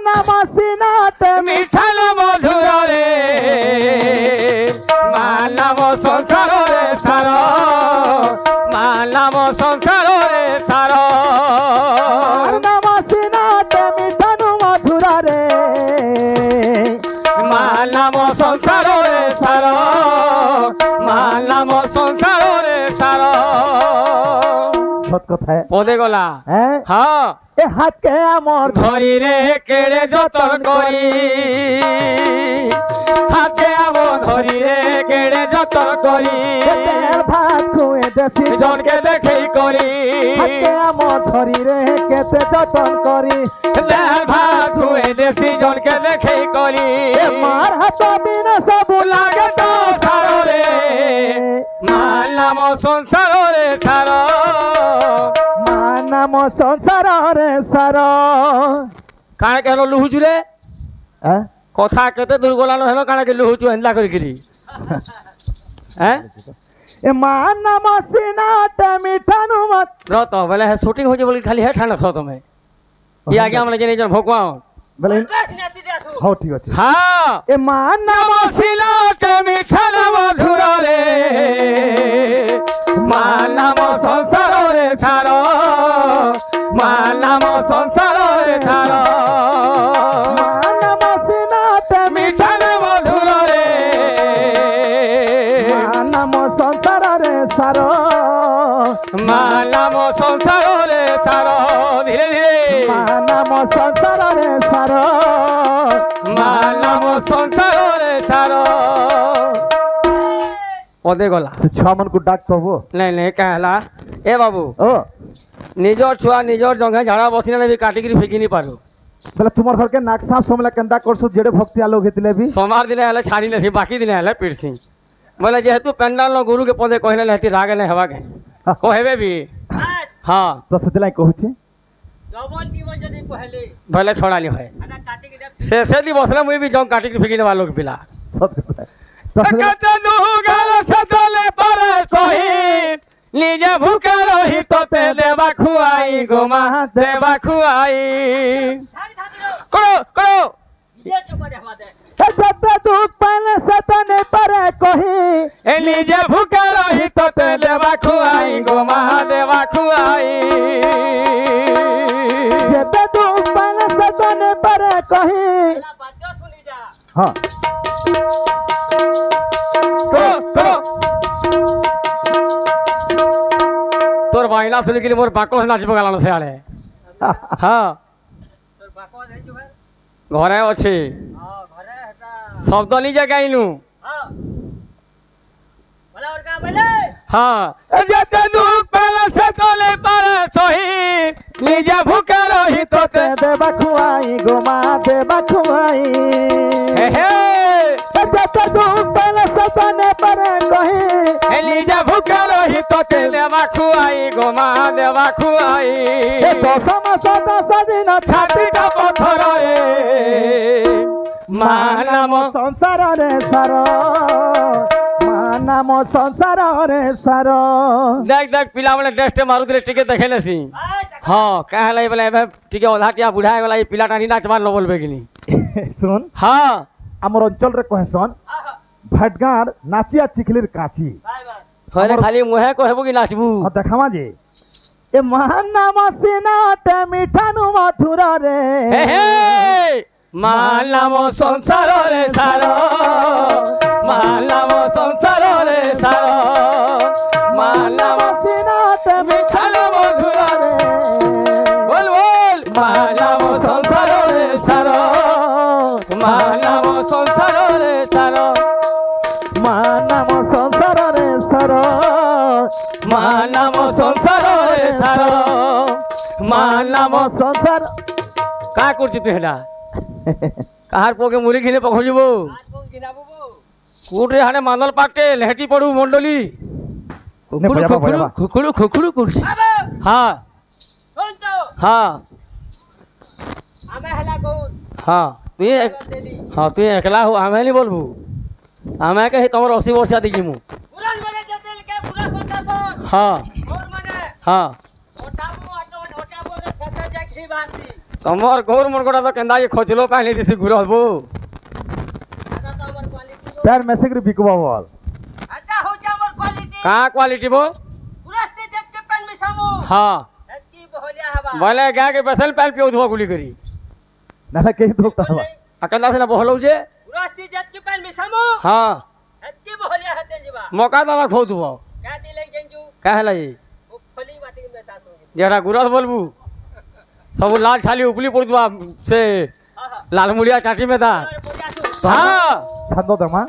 नाम सिनाट मिठाल मधुर रे मानव संसार रे सार मानव संसार रे सार नाम सिनाट मिठानु मधुर रे मानव संसार रे सार मानव संसार रे सार सत कथा है पदे गला हैं हाँ ए हाथ के आमर धरी रे केड़े जतन करी हाथे आम धरी रे केड़े जतन करी तेल भात खुए देसी जन के देखे करी हाथ के आमर धरी रे केते जतन करी देह भात हुए देसी जन के देखे करी ए मार हाथ बिना सब लागे तो सारो रे मानव संसार रे सारो नाम संसार रे सार काहे कहलो लुहुचु रे हैं कथा केते दूर गलान हेलो काहे के लुहुचु हंदा करी हैं ए नाम सिनाट मिठानु मत रत बोले है शूटिंग हो जे बोली खाली है ठाना सो तमे ये आगे हमने जे जन भोकवा बोले हो ठीक अछि हां ए नाम सिनाट मिठाल मधुर रे मानव संसार रे सारो मानव संसार रे सारो नाम सिनाट मिठाल मधुर रे नाम संसार रे सार मानव संसार रे सारो धीरे धीरे नाम संसार रे सार मानव संसार रे सारो पदे गला से छुआ मन को डाक कहबो नहीं कहला ए बाबू ओ निजर छुआ निजर जगह झाड़ा बसिना भी काटिक फेंकी नहीं पारो बोले तुमर घर के नाक साफ समला केंदा करसु जेडे भक्ति आलो घेतले भी सोमवार दिन हेले छाड़ी ले बाकी दिन हेले पिरसी बोले जेहेतु पेंडाल गुरु के पदे कहले हेती राग नहीं हेबा के कहबे भी हां तो सेतलाई कहूची जवन दिवस जदी कहले भले छोड़ाली है से दिवस ले मुई भी जंग काटिक फेंकी ने वालों के पिला सत कथा कते दुगाल सतले पर सही निजे भूखे रही तो ते देवा खुआई गोमा देवा खुआई करो करो जब दुख पहले सतने पर कही ए निजे भूखे रही तो ते देवा खुआई गोमा देवा खुआई जब दुख पहले सतने पर कही हाँ करो करो तोर बाइला सुन के मोर बाको नाच बगालानो से आले हां तोर बाको है जो है घरे अछि हां घरे हेता शब्द निजे गाइलु हां बोला और का बोले हां जते दुख पहले से तले पर सही निजे भूखे रही तो ते देवा खुआई गोमा देवा खुआई हे हे जब दुख पहले सतने पर कही निजे भूखे रही तो ते देवा खुआई गोमा देवा खुआई दशम दश दिन छाती का पत्थर रे मानव संसार रे सार नाम संसार रे सार देख देख पिला वाले टेस्ट मारू दे टिके देखे नसी हां कहले बोले टिके ओधाटिया बुढ़ा वाला ये पिला टानी नाच मार न बोलबे कि नहीं सुन हां हमर अंचल रे कहसन भटगार नाचिया चिखलिर काची होले खाली मुहे कहबो कि नाचबू हां देखावा जे ए महान नाम सिनाट मिठानु मधुर रे हे हे मानव संसार रे सारो मानव संसार रे सारो मानव सिनाट मिठाल मधुर रे बोल बोल मानव संसार रे सारो मानव संसार रे सारो मानव संसार रे सार मानव संसार रे सारो मानव संसार का करछि तू हेडा कहार पोके मुरी घिने पखोजिबो कूट रे हाने मानल पाटे लेहटी पड़ू मंडली खुखुड़ू खुखुड़ू खुखुड़ू खुखुड़ू कुर्सी हां हां हमें हला कौन हां तू एकला हो हमें नहीं बोलबू हमें कहे तमर 80 वर्ष आदि जिमु पुरास माने जतेल के पुरास बतासन हां और माने हां ओटाबो रे ससे जाखी ତମର ଗୌର ମନକଟା ତ କେନ୍ତା କି ଖଚଲୋ ପାଣି ଦିସି ଗୁରସ ବୋ ପ୍ୟାର ମେସିକିରି ବିକବ ବଲ କାଁ କ୍ୱାଲିଟି ବୋ ହଁ ବୋଇଲେ ଗାଁ के बेसल पानी पिउथबो गुली करी ନା ନା କେହି ଧୋକା ହବା आ केन्दा सिना बहलौ जे हाँ मका दवा खौथबो का हैला जी जेड़ा गुरस बोलबू सब लाल छाली उपली पड़ुआ से लाल मुड़िया टाटी में था हाँ छंदो दमा